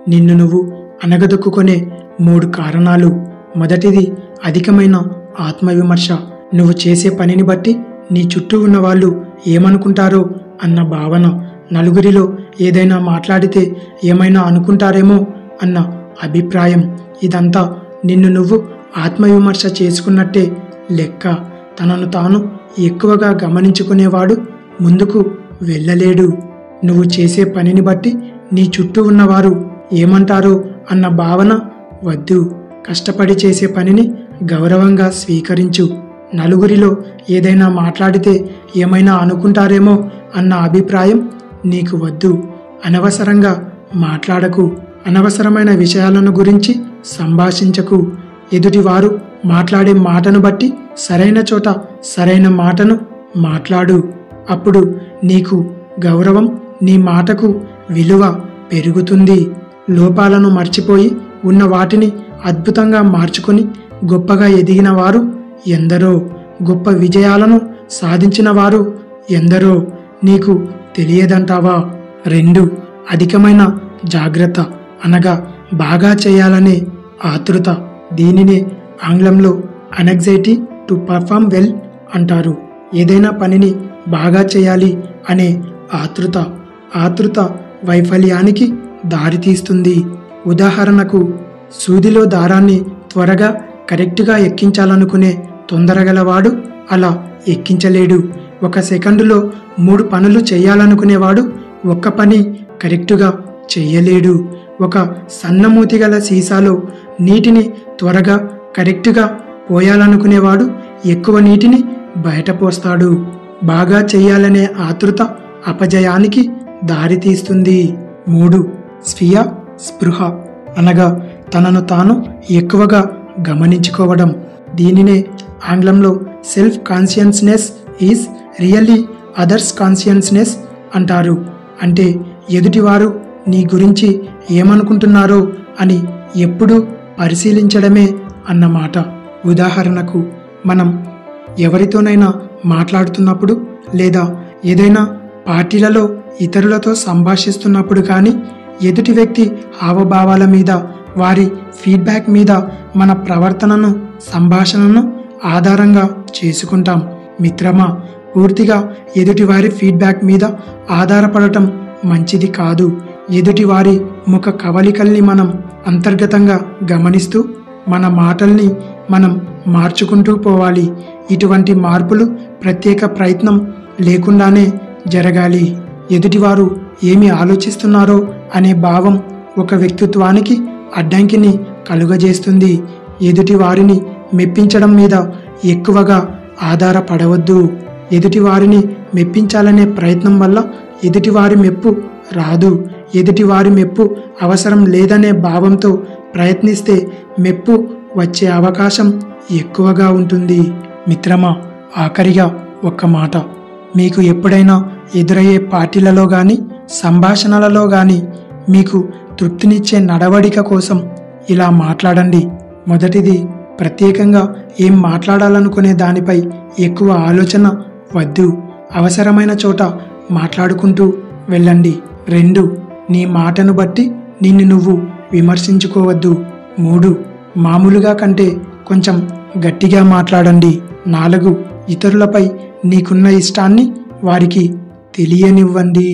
నిన్ను నువ్వు అనగదొక్కునే 3 కారణాలు. మొదటిది అధికమైన ఆత్మవిమర్శ. నువ్వు చేసే పనిని బట్టి నీ చుట్టూ ఉన్న వాళ్ళు ఏమనుకుంటారో అన్న భావన. నలుగురిలో ఏదైనా మాట్లాడితే ఏమైనా అనుకుంటారేమో అన్న అభిప్రాయం. ఇదంతా నిన్ను నువ్వు ఆత్మవిమర్శ చేసుకున్నట్టే లెక్క. తనను తాను ఎక్కువగా గమనించుకునేవాడు ముందుకు వెళ్ళలేడు. నువ్వు చేసే పనిని బట్టి నీ చుట్టూ ఉన్నవారు ఏమంటారో అన్న భావన వద్దు. కష్టపడి చేసే పనిని గౌరవంగా స్వీకరించు. నలుగురిలో ఏదైనా మాట్లాడితే ఏమైనా అనుకుంటారేమో అన్న అభిప్రాయం నీకు వద్దు. అనవసరంగా మాట్లాడకు. అనవసరమైన విషయాలను గురించి సంభాషించకు. ఎదుటివారు మాట్లాడే మాటను బట్టి సరైన చోట సరైన మాటను మాట్లాడు. అప్పుడు నీకు గౌరవం, నీ మాటకు విలువ పెరుగుతుంది. లోపాలను మర్చిపోయి ఉన్న వాటిని అద్భుతంగా మార్చుకొని గొప్పగా ఎదిగిన వారు ఎందరో, గొప్ప విజయాలను సాధించిన వారు ఎందరో నీకు తెలియదంటావా? 2. అధికమైన జాగ్రత్త అనగా బాగా చేయాలనే ఆతృత. దీనినే ఆంగ్లంలో అనగ్జైటీ టు పర్ఫార్మ్ వెల్ అంటారు. ఏదైనా పనిని బాగా చేయాలి అనే ఆతృత. ఆతృత వైఫల్యానికి దారితీస్తుంది. ఉదాహరణకు, సూదిలో దారాన్ని త్వరగా కరెక్ట్గా ఎక్కించాలనుకునే తొందరగలవాడు అలా ఎక్కించలేడు. 1 సెకండులో 3 పనులు చేయాలనుకునేవాడు ఒక్క పని కరెక్టుగా చెయ్యలేడు. ఒక సన్నమూతిగల సీసాలో నీటిని త్వరగా కరెక్టుగా పోయాలనుకునేవాడు ఎక్కువ నీటిని బయట పోస్తాడు. బాగా చెయ్యాలనే ఆతృత అపజయానికి దారితీస్తుంది. 3. స్వీయ స్పృహ అనగా తనను తాను ఎక్కువగా గమనించుకోవడం. దీనినే ఆంగ్లంలో self consciousness is really others consciousness అంటారు. అంటే ఎదుటివారు నీ గురించి ఏమనుకుంటున్నారో అని ఎప్పుడూ పరిశీలించడమే అన్నమాట. ఉదాహరణకు, మనం ఎవరితోనైనా మాట్లాడుతున్నప్పుడు లేదా ఏదైనా పార్టీలలో ఇతరులతో సంభాషిస్తున్నప్పుడు కానీ ఎదుటి వ్యక్తి హావభావాల మీద, వారి ఫీడ్బ్యాక్ మీద మన ప్రవర్తనను, సంభాషణను ఆధారంగా చేసుకుంటాం. మిత్రమా, పూర్తిగా ఎదుటివారి ఫీడ్బ్యాక్ మీద ఆధారపడటం మంచిది కాదు. ఎదుటివారి ముఖ కవలికల్ని మనం అంతర్గతంగా గమనిస్తూ మన మాటల్ని మనం మార్చుకుంటూ పోవాలి. ఇటువంటి మార్పులు ప్రత్యేక ప్రయత్నం లేకుండానే జరగాలి. ఎదుటివారు ఏమి ఆలోచిస్తున్నారో అనే భావం ఒక వ్యక్తిత్వానికి అడ్డంకిని కలుగజేస్తుంది. ఎదుటివారిని మెప్పించడం మీద ఎక్కువగా ఆధారపడవద్దు. ఎదుటివారిని మెప్పించాలనే ప్రయత్నం వల్ల ఎదుటివారి మెప్పు రాదు. ఎదుటివారి మెప్పు అవసరం లేదనే భావంతో ప్రయత్నిస్తే మెప్పు వచ్చే అవకాశం ఎక్కువగా ఉంటుంది. మిత్రమా, ఆఖరిగా ఒక్క మాట. మీకు ఎప్పుడైనా ఎదురయ్యే పార్టీలలో కానీ సంభాషణలలో కానీ మీకు తృప్తినిచ్చే నడవడిక కోసం ఇలా మాట్లాడండి. మొదటిది, ప్రత్యేకంగా ఏం మాట్లాడాలనుకునే దానిపై ఎక్కువ ఆలోచన వద్దు. అవసరమైన చోట మాట్లాడుకుంటూ వెళ్ళండి. 2. నీ మాటను బట్టి నిన్ను నువ్వు విమర్శించుకోవద్దు. 3. మామూలుగా కంటే కొంచెం గట్టిగా మాట్లాడండి. 4. ఇతరులపై నీకున్న ఇష్టాన్ని వారికి తెలియనివ్వండి.